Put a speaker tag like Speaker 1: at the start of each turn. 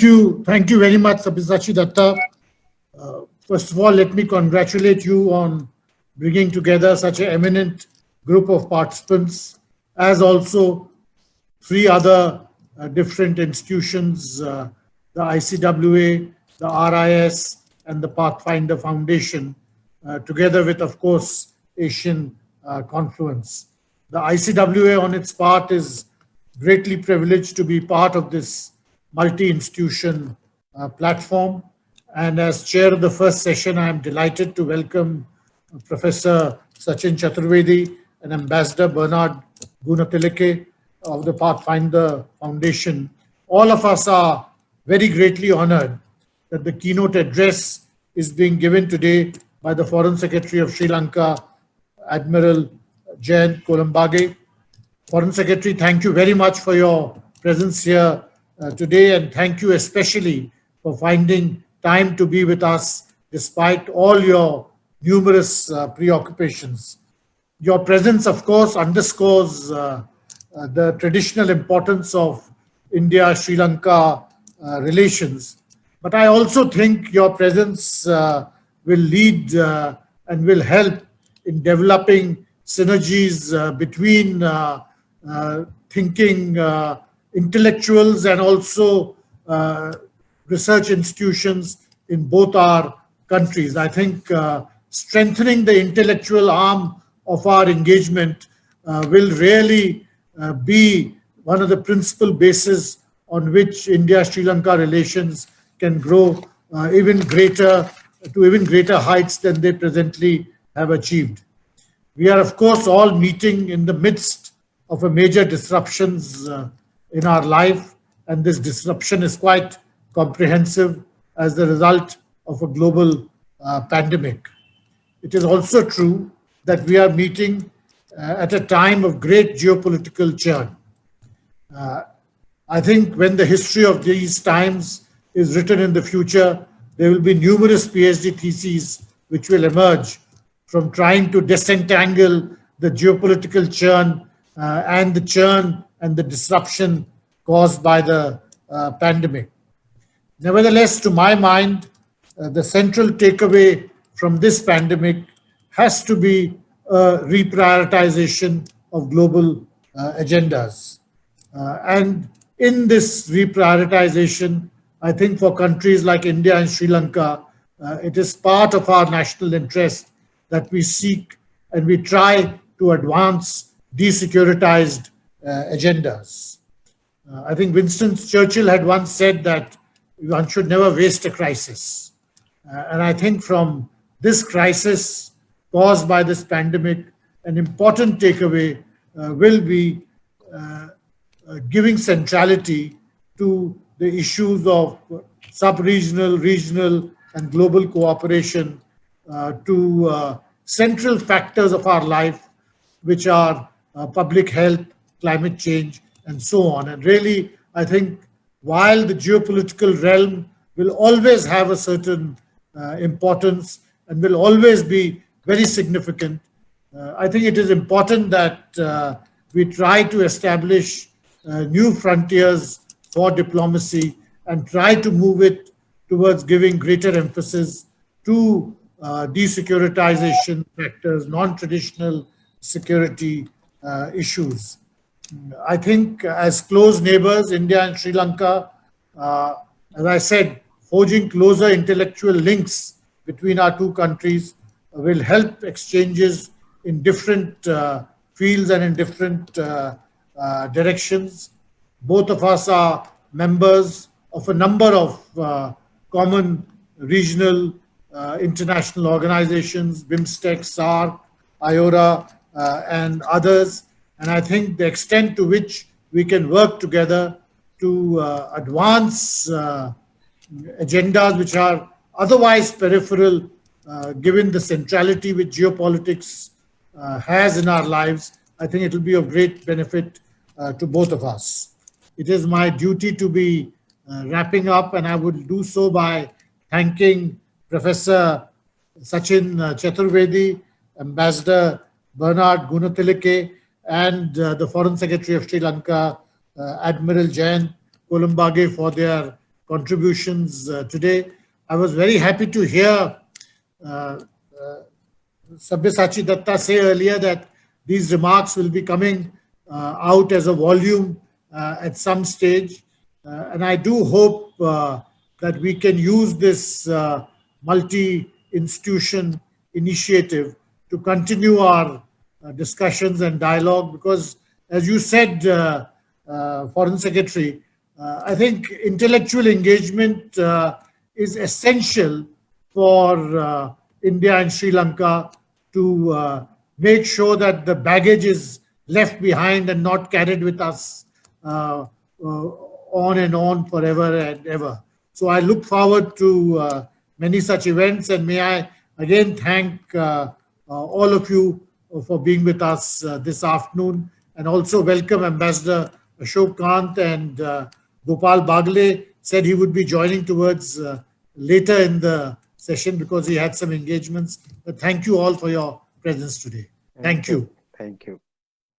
Speaker 1: Thank you very much, Sabyasachi Datta. First of all, let me congratulate you on bringing together such an eminent group of participants, as also three other different institutions, the ICWA, the RIS, and the Pathfinder Foundation, together with, of course, Asian Confluence. The ICWA, on its part, is greatly privileged to be part of this multi-institution platform. And as chair of the first session, I am delighted to welcome Professor Sachin Chaturvedi and Ambassador Bernard Gunatilake of the Pathfinder Foundation. All of us are very greatly honored that the keynote address is being given today by the Foreign Secretary of Sri Lanka, Admiral Jayant Kolombage. Foreign Secretary, thank you very much for your presence here today, and thank you especially for finding time to be with us despite all your numerous preoccupations. Your presence, of course, underscores the traditional importance of India-Sri Lanka relations. But I also think your presence will lead and will help in developing synergies between thinking intellectuals and also research institutions in both our countries. I think strengthening the intellectual arm of our engagement will really be one of the principal bases on which India-Sri Lanka relations can grow to even greater heights than they presently have achieved. We are, of course, all meeting in the midst of a major disruptions in our life, and this disruption is quite comprehensive as the result of a global pandemic. It is also true that we are meeting at a time of great geopolitical churn. I think when the history of these times is written in the future, there will be numerous PhD theses which will emerge from trying to disentangle the geopolitical churn and the disruption caused by the pandemic. Nevertheless, to my mind, the central takeaway from this pandemic has to be a reprioritization of global agendas. And in this reprioritization, I think for countries like India and Sri Lanka, it is part of our national interest that we seek and we try to advance desecuritized agendas. I think Winston Churchill had once said that one should never waste a crisis. And I think from this crisis caused by this pandemic, an important takeaway will be giving centrality to the issues of sub-regional, regional, and global cooperation to central factors of our life, which are public health, climate change, and so on. And really, I think while the geopolitical realm will always have a certain importance and will always be very significant, I think it is important that we try to establish new frontiers for diplomacy and try to move it towards giving greater emphasis to desecuritization factors, non-traditional security issues. I think as close neighbors, India and Sri Lanka, as I said, forging closer intellectual links between our two countries will help exchanges in different fields and in different directions. Both of us are members of a number of common regional international organizations, BIMSTEC, SAARC, IORA, and others. And I think the extent to which we can work together to advance agendas which are otherwise peripheral, given the centrality which geopolitics has in our lives, I think it will be of great benefit to both of us. It is my duty to be wrapping up, and I would do so by thanking Professor Sachin Chaturvedi, Ambassador Bernard Gunatilake, and the Foreign Secretary of Sri Lanka, Admiral Jayant Kolombage, for their contributions today. I was very happy to hear Sabyasachi Datta say earlier that these remarks will be coming out as a volume at some stage. And I do hope that we can use this multi-institution initiative to continue our discussions and dialogue, because, as you said, Foreign Secretary, I think intellectual engagement is essential for India and Sri Lanka to make sure that the baggage is left behind and not carried with us on and on forever and ever. So I look forward to many such events, and may I again thank all of you for being with us this afternoon, and also welcome Ambassador Ashok Kant, and Gopal Bagle said he would be joining towards later in the session because he had some engagements. But thank you all for your presence today. Thank you.
Speaker 2: Thank you.